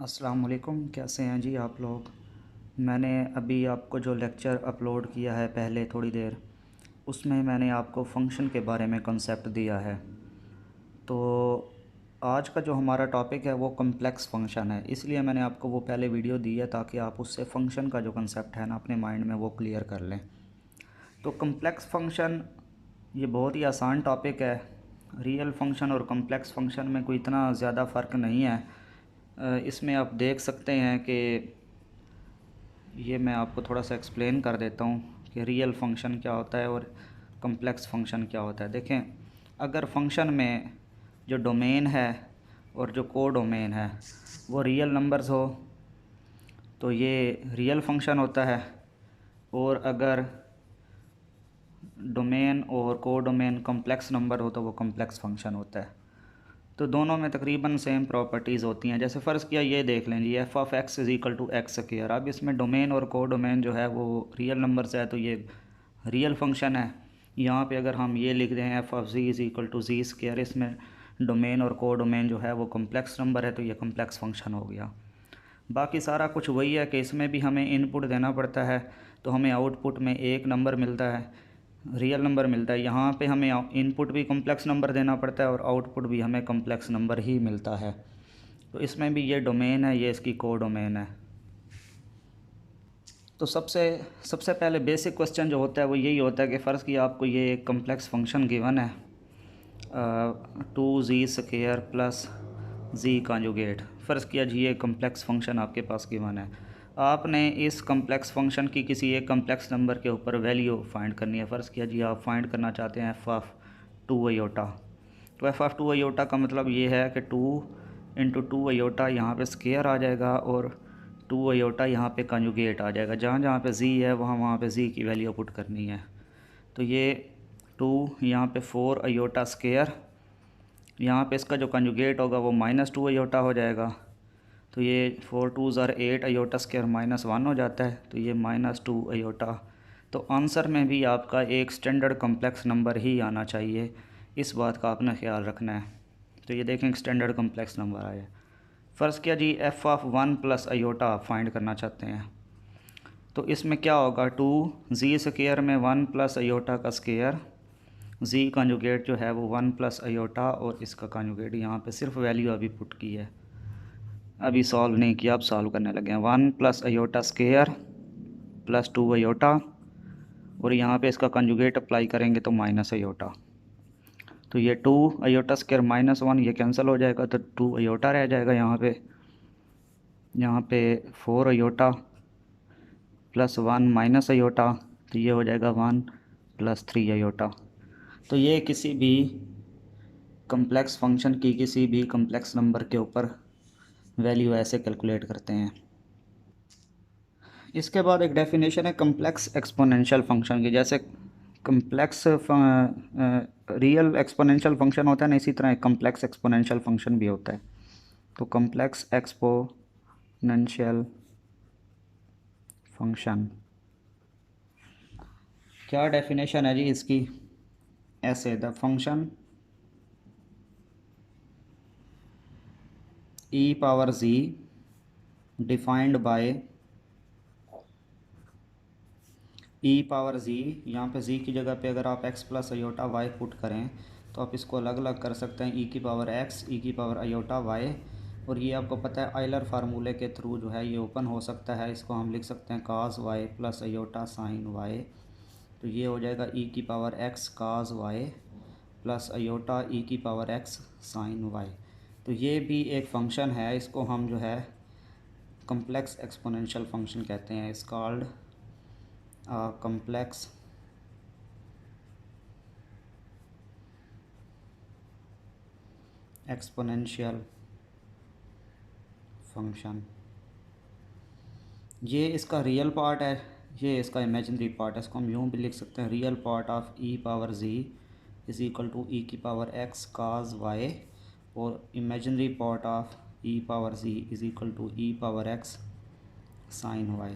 अस्सलाम वालेकुम। कैसे हैं जी आप लोग। मैंने अभी आपको जो लेक्चर अपलोड किया है पहले थोड़ी देर, उसमें मैंने आपको फ़ंक्शन के बारे में कंसेप्ट दिया है। तो आज का जो हमारा टॉपिक है वो कम्प्लेक्स फ़ंक्शन है, इसलिए मैंने आपको वो पहले वीडियो दी है ताकि आप उससे फ़ंक्शन का जो कंसेप्ट है ना अपने माइंड में वो क्लियर कर लें। तो कम्प्लेक्स फ़ंक्शन ये बहुत ही आसान टॉपिक है। रियल फ़ंक्शन और कम्प्लेक्स फ़ंक्शन में कोई इतना ज़्यादा फ़र्क नहीं है। इसमें आप देख सकते हैं कि ये मैं आपको थोड़ा सा एक्सप्लेन कर देता हूँ कि रियल फंक्शन क्या होता है और कम्प्लेक्स फंक्शन क्या होता है। देखें, अगर फंक्शन में जो डोमेन है और जो को डोमेन है वो रियल नंबर्स हो तो ये रियल फंक्शन होता है, और अगर डोमेन और को डोमेन कम्प्लेक्स नंबर हो तो वो कम्प्लेक्स फंक्शन होता है। तो दोनों में तकरीबन सेम प्रॉपर्टीज़ होती हैं। जैसे फ़र्ज़ किया ये देख लें जी, f of x is equal to x square. अब इसमें डोमेन और को डोमेन जो है वो रियल नंबर्स है तो ये रियल फंक्शन है। यहाँ पे अगर हम ये लिख दें f of z is equal to z square, इसमें डोमेन और को डोमेन जो है वो कम्प्लेक्स नंबर है तो ये कम्प्लेक्स फंक्शन हो गया। बाकी सारा कुछ वही है कि इसमें भी हमें इनपुट देना पड़ता है तो हमें आउटपुट में एक नंबर मिलता है, रियल नंबर मिलता है। यहाँ पे हमें इनपुट भी कम्प्लेक्स नंबर देना पड़ता है और आउटपुट भी हमें कम्प्लेक्स नंबर ही मिलता है। तो इसमें भी ये डोमेन है, ये इसकी को डोमेन है। तो सबसे सबसे पहले बेसिक क्वेश्चन जो होता है वो यही होता है कि फ़र्ज़ किया आपको ये एक कम्प्लेक्स फंक्शन गिवन है, 2z² प्लस जी कॉन्जुगेट। फ़र्ज़ किया जी ये कम्प्लेक्स फंक्शन आपके पास गिवन है। आपने इस कम्प्लेक्स फंक्शन की किसी एक कम्प्लेक्स नंबर के ऊपर वैल्यू फाइंड करनी है। फ़र्ज़ किया जी आप फाइंड करना चाहते हैं एफ़ ऑफ़ 2 अयोटा। तो एफ़ ऑफ़ 2 अयोटा का मतलब ये है कि 2 इंटू 2 अयोटा यहाँ पे स्क्वायर आ जाएगा और 2 अयोटा यहाँ पे कॉन्जुगेट आ जाएगा। जहाँ जहाँ पे जी है वहाँ वहाँ पे जी की वैल्यू पुट करनी है। तो ये 2 यहाँ पे 4 अयोटा स्क्वायर, यहाँ पे इसका जो कंजुगेट होगा वो -2 अयोटा हो जाएगा। तो ये 4 2 ज़ार 8 अयोटा स्क्वायर -1 हो जाता है, तो ये -2 अयोटा। तो आंसर में भी आपका एक स्टैंडर्ड कम्प्लेक्स नंबर ही आना चाहिए, इस बात का आपने ख्याल रखना है। तो ये देखें स्टैंडर्ड कम्प्लेक्स नंबर आया। फ़र्ज़ किया जी एफ़ ऑफ़ 1 प्लस अयोटा आप फाइंड करना चाहते हैं। तो इसमें क्या होगा, 2z² में 1 प्लस अयोटा का स्क्वायर, जी कॉन्जुगेट जो है वो 1 प्लस अयोटा और इसका कॉन्जुगेट। यहाँ पे सिर्फ वैल्यू अभी पुट की है, अभी सॉल्व नहीं किया, अब सॉल्व करने लगे हैं। 1 plus iota square plus 2 iota, और यहाँ पे इसका कॉन्जुगेट अप्लाई करेंगे तो माइनस अयोटा। तो ये 2 अयोटा स्क्वायर -1 ये कैंसिल हो जाएगा तो 2 अयोटा रह जाएगा। यहाँ पे 4 अयोटा प्लस 1 माइनस अयोटा, तो ये हो जाएगा 1 प्लस 3 अयोटा। तो ये किसी भी कम्प्लेक्स फंक्शन की किसी भी कम्प्लेक्स नंबर के ऊपर वैल्यू ऐसे कैलकुलेट करते हैं। इसके बाद एक डेफिनेशन है कम्प्लेक्स एक्सपोनेंशियल फंक्शन की। जैसे कम्प्लेक्स रियल एक्सपोनेंशियल फंक्शन होता है ना, इसी तरह एक कम्प्लेक्स एक्सपोनेंशियल फंक्शन भी होता है। तो कम्प्लेक्स एक्सपोनेंशियल फंक्शन क्या डेफिनेशन है जी इसकी, ऐसे the function e power z defined by e power z, यहाँ पे जी की जगह पे अगर आप x plus iota y put करें तो आप इसको अलग अलग कर सकते हैं, ई की पावर एक्स, ई की पावर अयोटा वाई। और ये आपको पता है आइलर फार्मूले के थ्रू जो है ये ओपन हो सकता है। इसको हम लिख सकते हैं cos y plus iota sine y. तो ये हो जाएगा ई की power x cos y plus iota e की पावर एक्स साइन वाई। तो ये भी एक फंक्शन है, इसको हम जो है कम्प्लेक्स एक्सपोनेंशियल फंक्शन कहते हैं। इस कॉल्ड कम्प्लेक्स एक्सपोनेंशियल फंक्शन। ये इसका रियल पार्ट है, ये इसका इमेजिनरी पार्ट है। इसको हम यूँ भी लिख सकते हैं, real part of e power z is equal to e की पावर एक्स काज वाई, और imaginary part of e power z is equal to e power x sine y.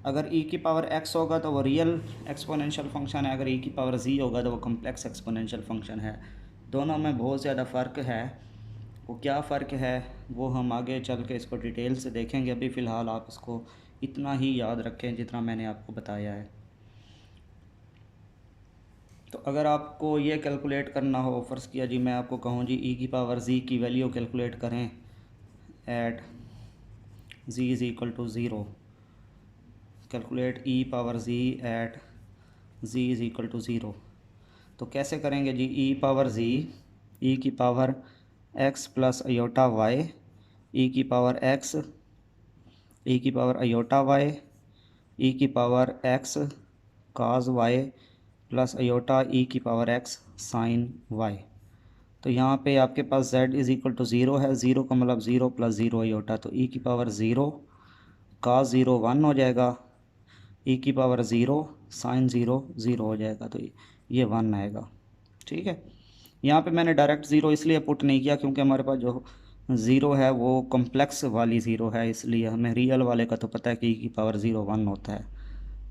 अगर ई की पावर एक्स होगा तो वो real exponential function है, अगर e की पावर जी होगा तो वो कम्प्लेक्स एक्सपोनेंशियल फंक्शन है। दोनों में बहुत ज़्यादा फ़र्क है। वो क्या फ़र्क है वो हम आगे चल के इसको डिटेल से देखेंगे। अभी फ़िलहाल आप इसको इतना ही याद रखें जितना मैंने आपको बताया है। तो अगर आपको ये कैलकुलेट करना हो, फ़र्ज़ किया जी मैं आपको कहूँ जी ई की पावर ज़ी की वैल्यू कैलकुलेट करें at z is equal to zero, calculate e power z at z is equal to zero, तो कैसे करेंगे जी? ई पावर ज़ी, ई की power x plus iota y, e की पावर एक्स, ई की power aorta y, e की power x cos y plus iota e की power x sine y. तो यहाँ पे आपके पास z is equal to zero है, ज़ीरो का मतलब ज़ीरो प्लस ज़ीरो अयोटा, तो ई की power zero cos zero one हो जाएगा, ई की power zero sine zero zero हो जाएगा, तो ये वन आएगा। ठीक है, यहाँ पे मैंने डायरेक्ट ज़ीरो इसलिए पुट नहीं किया क्योंकि हमारे पास जो ज़ीरो है वो कॉम्प्लेक्स वाली ज़ीरो है, इसलिए हमें रियल वाले का तो पता है कि ई की पावर ज़ीरो वन होता है,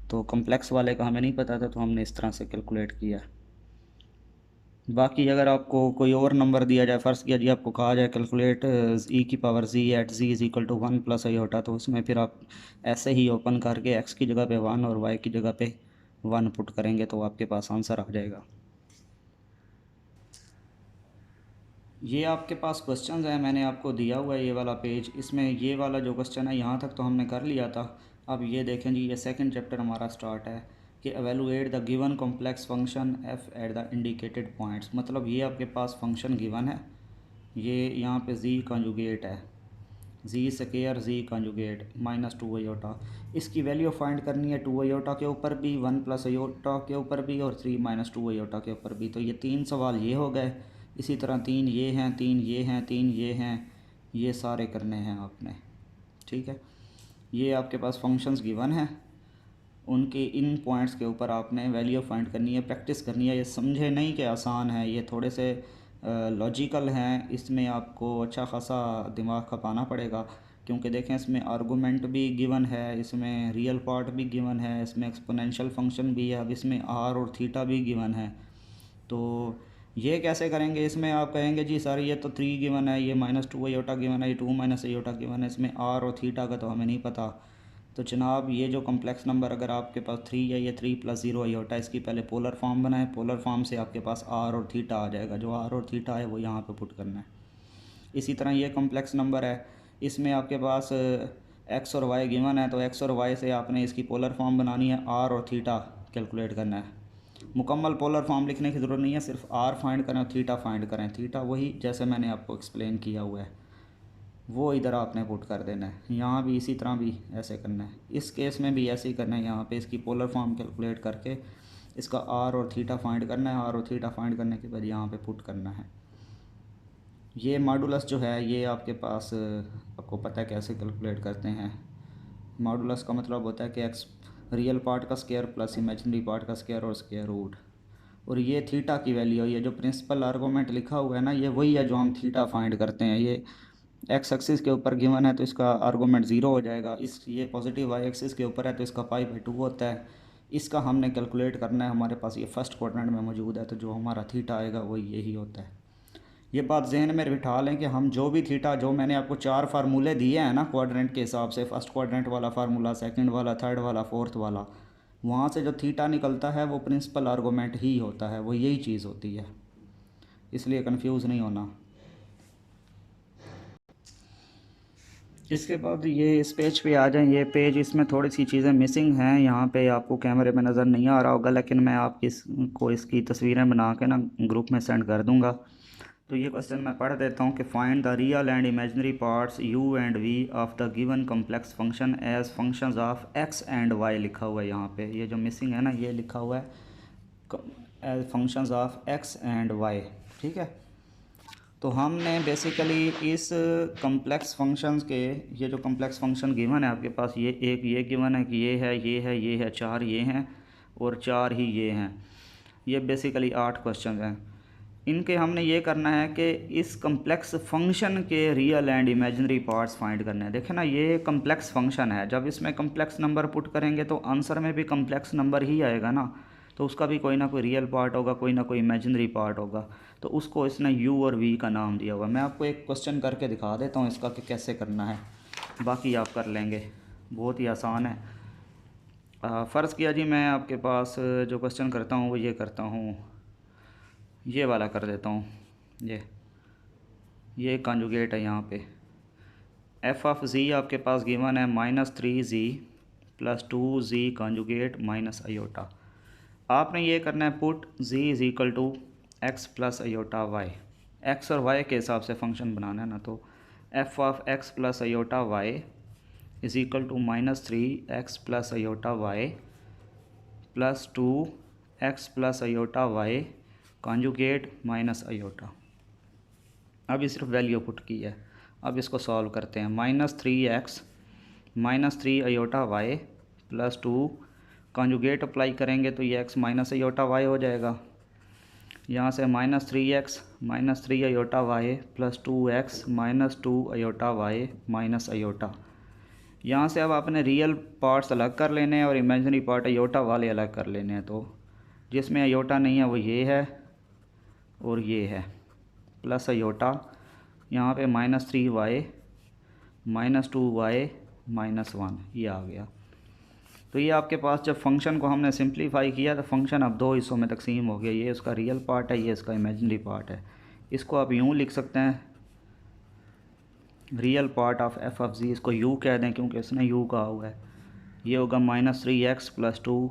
तो कॉम्प्लेक्स वाले का हमें नहीं पता था, तो हमने इस तरह से कैलकुलेट किया। बाकी अगर आपको कोई और नंबर दिया जाए, फ़र्ज़ किया जी आपको कहा जाए कैलकुलेट ई की power z at z is equal to one plus iota, तो उसमें फिर आप ऐसे ही ओपन करके एक्स की जगह पे वन और वाई की जगह पे वन पुट करेंगे तो आपके पास आंसर आ जाएगा। ये आपके पास क्वेश्चंस हैं, मैंने आपको दिया हुआ है ये वाला पेज, इसमें ये वाला जो क्वेश्चन है यहाँ तक तो हमने कर लिया था। अब ये देखें जी, ये सेकंड चैप्टर हमारा स्टार्ट है कि evaluate the given complex function F at the indicated points. मतलब ये आपके पास फंक्शन गिवन है, ये यहाँ पे जी कॉन्जुगेट है, जी square z conjugate minus two aorta, इसकी वैल्यू फाइंड करनी है टू अयोटा के ऊपर भी, वन प्लस अयोटा के ऊपर भी और थ्री माइनस टू अयोटा के ऊपर भी। तो ये तीन सवाल ये हो गए, इसी तरह तीन ये हैं, तीन ये हैं, तीन ये हैं, ये सारे करने हैं आपने। ठीक है, ये आपके पास फंक्शंस गिवन हैं, उनके इन पॉइंट्स के ऊपर आपने वैल्यू फाइंड करनी है, प्रैक्टिस करनी है। ये समझे नहीं कि आसान है, ये थोड़े से लॉजिकल हैं, इसमें आपको अच्छा खासा दिमाग खपाना पड़ेगा, क्योंकि देखें इसमें आर्गूमेंट भी गिवन है, इसमें रियल पार्ट भी गिवन है, इसमें एक्सपोनेंशियल फंक्शन भी है, अब इसमें आर और थीटा भी गिवन है। तो ये कैसे करेंगे? इसमें आप कहेंगे जी सर ये तो थ्री गिवन है, ये माइनस टू अयोटा गिवन है, ये टू माइनस अयोटा गिवन है, इसमें आर और थीटा का तो हमें नहीं पता। तो जनाब ये जो कॉम्प्लेक्स नंबर अगर आपके पास थ्री है, ये थ्री प्लस ज़ीरो अयोटा, इसकी पहले पोलर फॉर्म बनाए, पोलर फॉर्म से आपके पास आर और थीटा आ जाएगा, जो आर और थीटा है वो यहाँ पे पुट करना है। इसी तरह ये कॉम्प्लेक्स नंबर है, इसमें आपके पास एक्स और वाई गिवन है, तो एक्स और वाई से आपने इसकी पोलर फॉर्म बनानी है, आर और थीटा कैलकुलेट करना है। मुकम्मल पोलर फॉर्म लिखने की ज़रूरत नहीं है, सिर्फ आर फाइंड करें और थीटा फाइंड करें, थीटा वही जैसे मैंने आपको एक्सप्लेन किया हुआ है वो इधर आपने पुट कर देना है। यहाँ भी इसी तरह भी ऐसे करना है, इस केस में भी ऐसे ही करना है, यहाँ पे इसकी पोलर फॉर्म कैलकुलेट करके इसका आर और थीटा फाइंड करना है, आर और थीटा फाइंड करने के बाद यहाँ पे पुट करना है। ये मॉडुलस जो है ये आपके पास आपको पता है कैसे कैलकुलेट करते हैं। मॉडुलस का मतलब होता है कि एक्स रियल पार्ट का स्क्वायर प्लस इमेजिनरी पार्ट का स्क्वायर और स्क्वायर रूट, और ये थीटा की वैल्यू है, ये जो प्रिंसिपल आर्गूमेंट लिखा हुआ है ना ये वही है जो हम थीटा फाइंड करते हैं। ये एक्स एक्सिस के ऊपर गिवन है तो इसका आर्गूमेंट ज़ीरो हो जाएगा, इस ये पॉजिटिव वाई एक्सिस के ऊपर है तो इसका पाई बाई टू होता है। इसका हमने कैलकुलेट करना है, हमारे पास ये फर्स्ट क्वाड्रेंट में मौजूद है, तो जो हमारा थीटा आएगा वही यही होता है। ये बात जहन में बिठा लें कि हम जो भी थीटा, जो मैंने आपको चार फार्मूले दिए हैं ना क्वाड्रेंट के हिसाब से, फर्स्ट क्वाड्रेंट वाला फार्मूला, सेकंड वाला, थर्ड वाला, फोर्थ वाला, वहाँ से जो थीटा निकलता है वो प्रिंसिपल आर्गूमेंट ही होता है, वो यही चीज़ होती है, इसलिए कंफ्यूज नहीं होना। इसके बाद ये इस पेज पे आ जाएं, ये पेज इसमें थोड़ी सी चीज़ें मिसिंग हैं, यहाँ पे आपको कैमरे में नज़र नहीं आ रहा होगा, लेकिन मैं आपको इसकी तस्वीरें बना के ना ग्रुप में सेंड कर दूँगा। तो ये क्वेश्चन मैं पढ़ देता हूँ कि find the real and imaginary parts u and v of the given complex function as functions of x and y लिखा हुआ है यहाँ पे, ये जो मिसिंग है ना ये लिखा हुआ है as functions of x and y. ठीक है, तो हमने बेसिकली इस कॉम्प्लेक्स फंक्शंस के, ये जो कॉम्प्लेक्स फंक्शन गिवन है आपके पास, ये एक ये गिवन है कि ये है, ये है, ये है, चार ये हैं और चार ही ये हैं, ये बेसिकली 8 क्वेश्चन हैं। इनके हमने ये करना है कि इस कम्प्लेक्स फंक्शन के real and imaginary parts find करने हैं। देखें ना ये कम्प्लेक्स फंक्शन है, जब इसमें कम्प्लेक्स नंबर पुट करेंगे तो आंसर में भी कम्प्लेक्स नंबर ही आएगा ना, तो उसका भी कोई ना कोई रियल पार्ट होगा, कोई ना कोई इमेजिनरी पार्ट होगा। तो उसको इसने u और v का नाम दिया हुआ। मैं आपको एक क्वेश्चन करके दिखा देता हूँ इसका कि कैसे करना है, बाकी आप कर लेंगे, बहुत ही आसान है। फ़र्ज़ किया जी मैं आपके पास जो क्वेश्चन करता हूँ वो ये करता हूँ, ये वाला कर देता हूँ। ये कॉन्जुगेट है यहाँ पे। एफ ऑफ ज़ी आपके पास गिवन है -3z + 2z conjugate minus aorta. आपने ये करना है put z is equal to x plus iota y. X और वाई के हिसाब से फंक्शन बनाना है ना, तो f of x plus iota y is equal to -3x plus iota y plus 2x plus iota y conjugate minus iota. अब ये सिर्फ वैल्यू पुट की है। अब इसको सॉल्व करते हैं। -3x -3 iota y plus 2 conjugate apply करेंगे तो ये x माइनस अयोटा वाई हो जाएगा। यहाँ से -3x -3 iota y plus 2x -2 iota y minus iota. यहाँ से अब आपने रियल पार्ट्स अलग कर लेने हैं और इमेजिनरी पार्ट अयोटा वाले अलग कर लेने हैं। तो जिसमें अयोटा नहीं है वो ये है और ये है, प्लस अयोटा यहाँ पे -3y -2y -1 ये आ गया। तो ये आपके पास जब फंक्शन को हमने सिंप्लीफाई किया तो फंक्शन अब दो हिस्सों में तकसीम हो गया। ये उसका रियल पार्ट है, ये इसका इमेजिनरी पार्ट है। इसको आप यूँ लिख सकते हैं, real part of f of z, इसको यू कह दें क्योंकि इसने यू कहा हुआ है। ये होगा -3x plus 2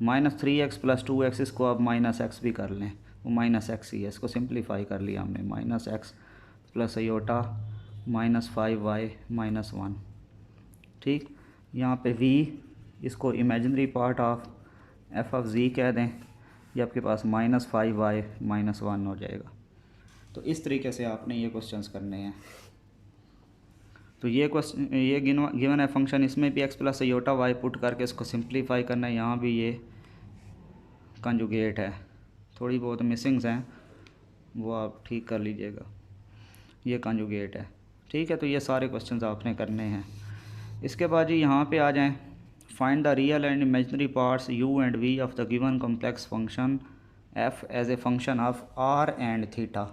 -3x plus 2x, इसको आप -x भी कर लें, वो -x ही है। इसको सिंप्लीफाई कर लिया हमने, -x प्लस अयोटा -5y -1। ठीक, यहाँ पे v, इसको imaginary part of f of z कह दें, ये आपके पास -5y -1 हो जाएगा। तो इस तरीके से आपने ये क्वेश्चंस करने हैं। तो ये क्वेश्चन, ये गिवन है फंक्शन, इसमें भी x plus iota y put करके इसको सिंप्लीफाई करना है। यहाँ भी ये कंजुगेट है, थोड़ी बहुत मिसिंग्स हैं वो आप ठीक कर लीजिएगा। ये कंजुगेट है, ठीक है। तो ये सारे क्वेश्चंस आपने करने हैं। इसके बाद जी यहाँ पे आ जाएं, find the real and imaginary parts u and v of the given complex function f as a function of r and theta.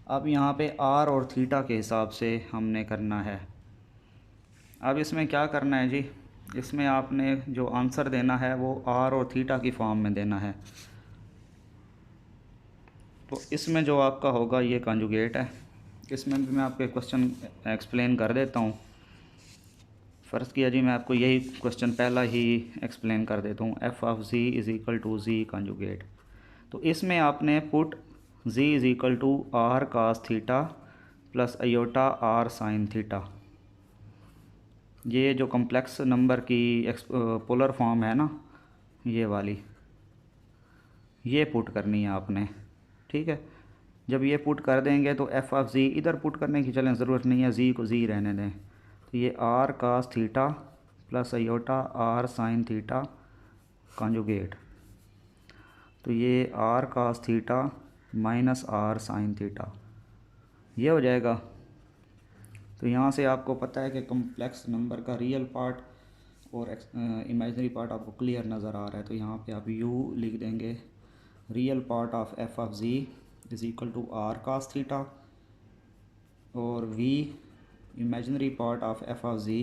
अब यहाँ पे r और थीटा के हिसाब से हमने करना है। अब इसमें क्या करना है जी, इसमें आपने जो आंसर देना है वो r और थीटा की फॉर्म में देना है। तो इसमें जो आपका होगा ये कॉन्जुगेट है। इसमें भी मैं आपको क्वेश्चन एक्सप्लेन कर देता हूँ। फ़र्ज़ किया जी मैं आपको यही क्वेश्चन पहला ही एक्सप्लेन कर देता हूँ। F of z is equal to z conjugate. तो इसमें आपने put z is equal to r cos theta plus iota r sine theta. ये जो कॉम्प्लेक्स नंबर की पोलर फॉर्म है ना, ये वाली, ये पुट करनी है आपने, ठीक है। जब ये पुट कर देंगे तो एफ ऑफ जी, इधर पुट करने की चलें ज़रूरत नहीं है, जी को जी रहने दें। तो ये r cos theta plus iota r sine theta conjugate. तो ये r cos theta minus r sine theta ये हो जाएगा। तो यहाँ से आपको पता है कि कॉम्प्लेक्स नंबर का रियल पार्ट और इमेजिनरी पार्ट आपको क्लियर नज़र आ रहा है। तो यहाँ पे आप u लिख देंगे, real part of f of z is equal to r cos theta, और v imaginary part of f of z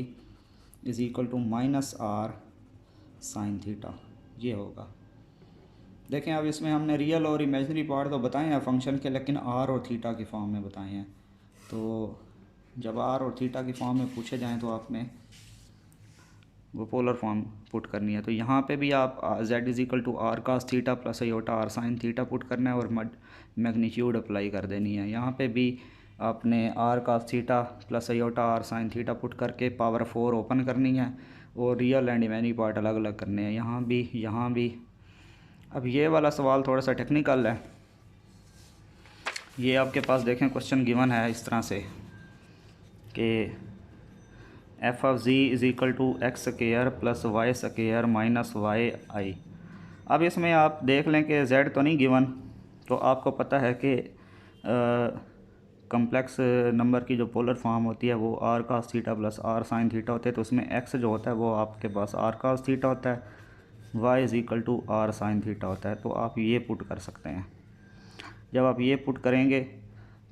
is equal to minus r sine theta, ये होगा। देखें अब इसमें हमने रियल और इमेजिनरी पार्ट तो बताए हैं फंक्शन के, लेकिन आर और थीटा की फॉर्म में बताए हैं। तो जब आर और थीटा की फॉर्म में पूछे जाएं तो आपने वो पोलर फॉर्म पुट करनी है। तो यहाँ पे भी आप z is equal to r cos theta plus iota r sine theta put करना है और मैग्नीट्यूड अप्लाई कर देनी है। यहाँ पे भी आपने r cos theta plus iota r sine theta put करके पावर 4 ओपन करनी है और रियल एंड इमेजिनरी पार्ट अलग अलग करने हैं, यहाँ भी। अब ये वाला सवाल थोड़ा सा टेक्निकल है। ये आपके पास देखें क्वेश्चन गिवन है इस तरह से कि f of z is equal to x square plus y square minus y i. अब इसमें आप देख लें कि z तो नहीं गिवन, तो आपको पता है कि कम्प्लेक्स नंबर की जो पोलर फॉर्म होती है वो r cos theta plus r sine theta होते हैं, तो उसमें एक्स जो होता है वो आपके पास आर कास थीटा होता है, y is equal to r sine theta होता है। तो आप ये पुट कर सकते हैं। जब आप ये पुट करेंगे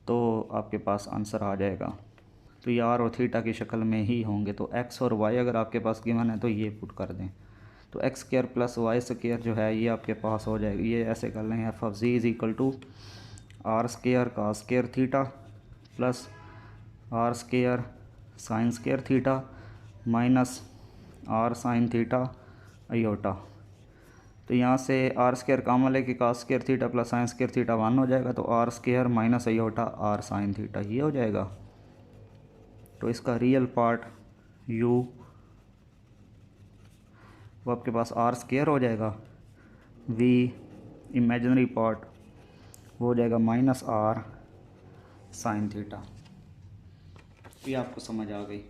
तो आपके पास आंसर आ जाएगा। तो ये आर और थीटा की शक्ल में ही होंगे। तो एक्स और वाई अगर आपके पास गिवन है तो ये पुट कर दें। तो x square plus y square जो है ये आपके पास हो जाएगा। ये ऐसे कर लें, f of z is equal to r square का square theta plus r square sine square theta minus r sine theta iota. तो यहाँ से आर स्क्वायर कॉमन लेके cos square theta plus sine square theta 1 हो जाएगा। तो r square minus iota r sine theta ये हो जाएगा। तो इसका रियल पार्ट u वो आपके पास आर स्क्वायर हो जाएगा, v इमेजिनरी पार्ट वो हो जाएगा माइनस आर साइन थीटा। ये आपको समझ आ गई।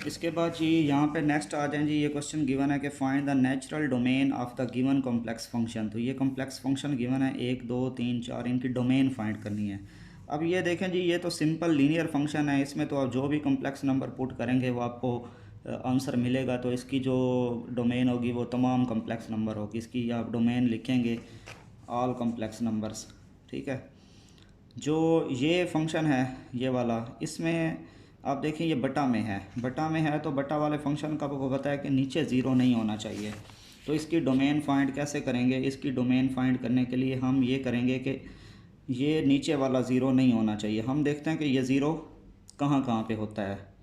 इसके बाद जी यहाँ पे नेक्स्ट आ जाएं जी। ये क्वेश्चन गिवन है कि find the natural domain of the given complex function. तो ये कॉम्प्लेक्स फंक्शन गिवन है 1 2 3 4, इनकी डोमेन फाइंड करनी है। अब ये देखें जी, ये तो सिंपल लीनियर फंक्शन है, इसमें तो आप जो भी कॉम्प्लेक्स नंबर पुट करेंगे वो आपको आंसर मिलेगा। तो इसकी जो डोमेन होगी वो तमाम कॉम्प्लेक्स नंबर होगी। इसकी आप डोमेन लिखेंगे ऑल कॉम्प्लेक्स नंबर्स, ठीक है। जो ये फंक्शन है ये वाला, इसमें आप देखें ये बटा में है, बटा में है तो बटा वाले फंक्शन का आपको पता है कि नीचे ज़ीरो नहीं होना चाहिए। तो इसकी डोमेन फाइंड कैसे करेंगे? इसकी डोमेन फाइंड करने के लिए हम ये करेंगे कि ये नीचे वाला ज़ीरो नहीं होना चाहिए। हम देखते हैं कि ये ज़ीरो कहाँ कहाँ पे होता है।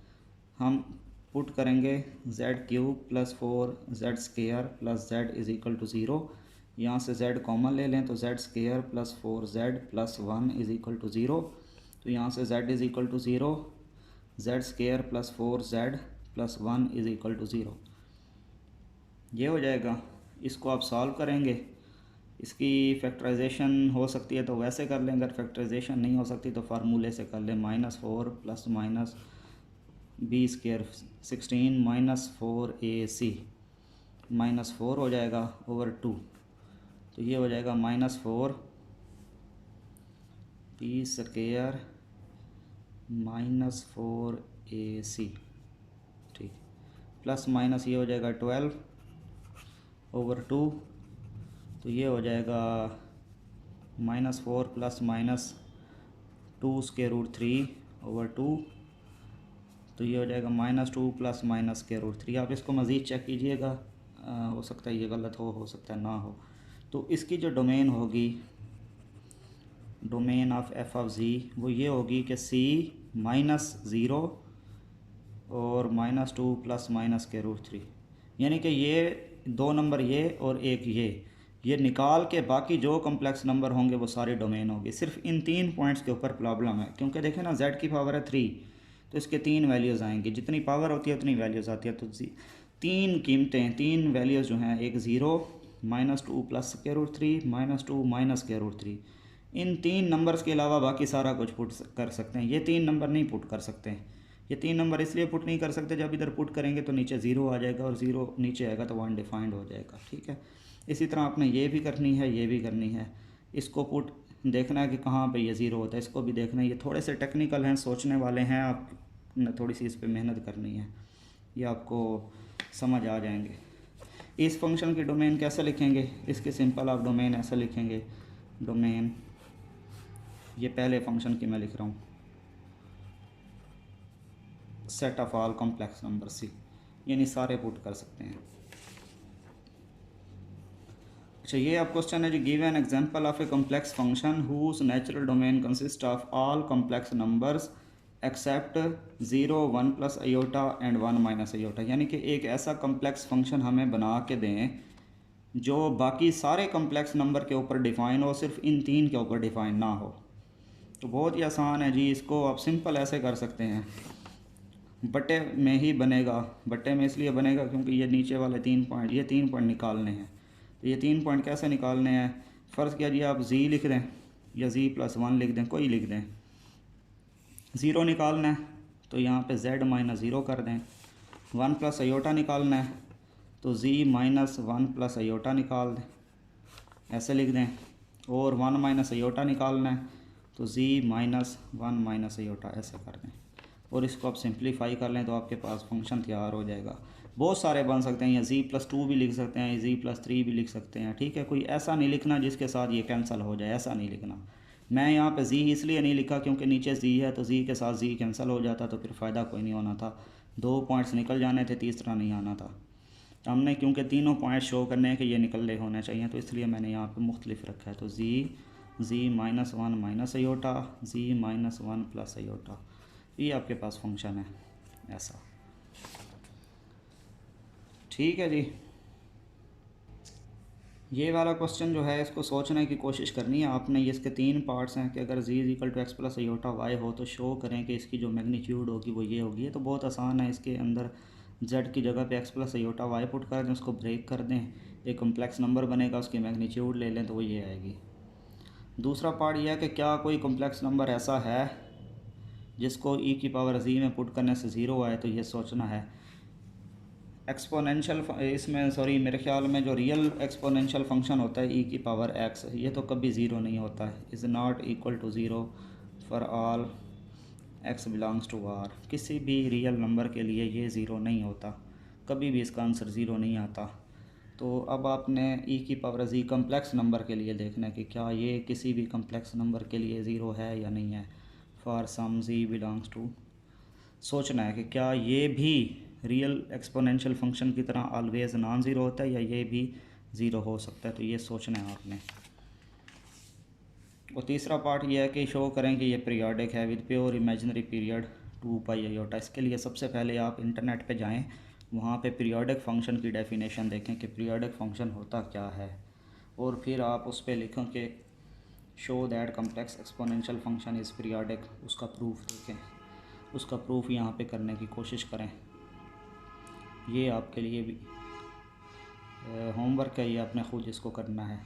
हम पुट करेंगे z³ plus 4z square plus z is equal to zero. यहाँ से z कॉमन ले लें तो z square plus 4z plus 1 is equal to zero. तो यहाँ से z is equal to zero, z square plus 4z plus 1 is equal to zero. ये हो जाएगा। इसको आप सॉल्व करेंगे। इसकी फैक्टराइजेशन हो सकती है तो वैसे कर लें, अगर फैक्टराइजेशन नहीं हो सकती तो फार्मूले से कर लें। -4 plus minus b square 16 minus 4ac -4 हो जाएगा ओवर 2। तो ये हो जाएगा -4 बी स्क्वायर -4ac, ठीक। प्लस माइनस ये हो जाएगा 12 ओवर 2। तो ये हो जाएगा -4 plus minus 2 square root 3 over 2। तो ये हो जाएगा -2 प्लस माइनस स्क्वायर रूट 3। आप इसको मज़ीद चेक कीजिएगा, हो सकता है ये गलत हो सकता है ना हो। तो इसकी जो डोमेन होगी, डोमेन ऑफ एफ ऑफ जी, वो ये होगी कि c -0 और -2 प्लस माइनस स्क्वायर रूट 3। यानी कि ये दो नंबर ये और एक ये निकाल के बाकी जो कॉम्प्लेक्स नंबर होंगे वो सारे डोमेन होंगे। सिर्फ इन 3 पॉइंट्स के ऊपर प्रॉब्लम है, क्योंकि देखें ना z की पावर है 3, तो इसके 3 वैल्यूज़ आएंगी। जितनी पावर होती है उतनी वैल्यूज़ आती है। तो 3 कीमतें, 3 वैल्यूज़ जो हैं, एक 0 -2 plus square root 3 -2 minus square root 3। इन 3 नंबर्स के अलावा बाकी सारा कुछ पुट कर सकते हैं। ये 3 नंबर नहीं पुट कर सकते हैं। ये 3 नंबर इसलिए पुट नहीं कर सकते, जब इधर पुट करेंगे तो नीचे 0 आ जाएगा और 0 नीचे आएगा तो अनडिफाइंड हो जाएगा, ठीक है। इसी तरह आपने ये भी करनी है, ये भी करनी है। इसको पुट देखना है कि कहाँ पे ये 0 होता है, इसको भी देखना है। ये थोड़े से टेक्निकल हैं, सोचने वाले हैं, आप थोड़ी सी इस पर मेहनत करनी है, ये आपको समझ आ जाएंगे। इस फंक्शन की डोमेन कैसे लिखेंगे? इसके सिंपल आप डोमेन ऐसा लिखेंगे, डोमेन, ये पहले फंक्शन की मैं लिख रहा हूँ, set of all complex number c, यानी सारे पुट कर सकते हैं। अच्छा, ये आप क्वेश्चन है जी, give an example of a complex function whose natural domain consist of all complex numbers except 0 1 plus iota and 1 minus iota. यानी कि एक ऐसा कॉम्प्लेक्स फंक्शन हमें बना के दें जो बाकी सारे कॉम्प्लेक्स नंबर के ऊपर डिफ़ाइन हो, सिर्फ इन 3 के ऊपर डिफ़ाइन ना हो। तो बहुत ही आसान है जी। इसको आप सिंपल ऐसे कर सकते हैं, बटे में ही बनेगा। बटे में इसलिए बनेगा क्योंकि ये नीचे वाले 3 पॉइंट, ये 3 पॉइंट निकालने हैं। तो ये 3 पॉइंट कैसे निकालने हैं? फ़र्ज़ किया जी आप z लिख दें या z प्लस 1 लिख दें, कोई लिख दें। 0 निकालना है तो यहाँ पे z माइनस 0 कर दें। 1 प्लस आयोटा निकालना है तो z माइनस 1 प्लस आयोटा निकाल दें, ऐसे लिख दें। और 1 माइनस अयोटा निकालना है, तो z माइनस 1 माइनस अयोटा ऐसे कर दें और इसको आप सिंप्लीफाई कर लें तो आपके पास फंक्शन तैयार हो जाएगा। बहुत सारे बन सकते हैं, या z+2 भी लिख सकते हैं, z+3 भी लिख सकते हैं, ठीक है। कोई ऐसा नहीं लिखना जिसके साथ ये कैंसिल हो जाए, ऐसा नहीं लिखना। मैं यहाँ पे z इसलिए नहीं लिखा क्योंकि नीचे z है, तो z के साथ z कैंसिल हो जाता तो फिर फ़ायदा कोई नहीं होना था, 2 पॉइंट्स निकल जाने थे, तीसरा नहीं आना था। हमने क्योंकि तीनों पॉइंट शो करने हैं कि ये निकल रहे होने चाहिए, तो इसलिए मैंने यहाँ पे मुख्तलिफ रखा है। तो z minus 1 minus iota, z minus 1 plus aorta, ये आपके पास फंक्शन है ऐसा, ठीक है जी। ये वाला क्वेश्चन जो है इसको सोचने की कोशिश करनी है आपने। ये इसके 3 पार्ट्स हैं कि अगर z equal to x plus iota y हो तो शो करें कि इसकी जो मैग्नीट्यूड होगी वो ये होगी। ये तो बहुत आसान है, इसके अंदर z की जगह पे x plus iota y put कर दें, उसको ब्रेक कर दें, एक कम्प्लेक्स नंबर बनेगा, उसकी मैग्नीट्यूड ले लें तो वो ये आएगी। दूसरा पार्ट यह है कि क्या कोई कम्प्लेक्स नंबर ऐसा है जिसको e की पावर z में पुट करने से ज़ीरो आए, तो ये सोचना है। एक्सपोनेंशियल इसमें सॉरी मेरे ख्याल में जो रियल एक्सपोनेंशियल फंक्शन होता है e की पावर x, ये तो कभी ज़ीरो नहीं होता है, is not equal to zero for all x belongs to r। किसी भी रियल नंबर के लिए ये ज़ीरो नहीं होता, कभी भी इसका आंसर ज़ीरो नहीं आता। तो अब आपने e की पावर z कम्प्लेक्स नंबर के लिए देखना है कि क्या ये किसी भी कम्प्लेक्स नंबर के लिए ज़ीरो है या नहीं है। For some z belongs to, सोचना है कि क्या ये भी रियल एक्सपोनेंशियल फंक्शन की तरह ऑलवेज नॉन ज़ीरो होता है या ये भी ज़ीरो हो सकता है, तो ये सोचना है आपने। और तीसरा पार्ट ये है कि शो करें कि ये पीरियोडिक है with pure imaginary period 2 pi iota. इसके लिए सबसे पहले आप इंटरनेट पे जाएं, वहाँ पे पीरियोडिक फंक्शन की डेफिनेशन देखें कि पीरियोडिक फंक्शन होता क्या है, और फिर आप उस पर लिखें कि show that complex exponential function is periodic, उसका प्रूफ देखें, उसका प्रूफ यहाँ पे करने की कोशिश करें। ये आपके लिए भी होमवर्क है, ये आपने ख़ुद इसको करना है।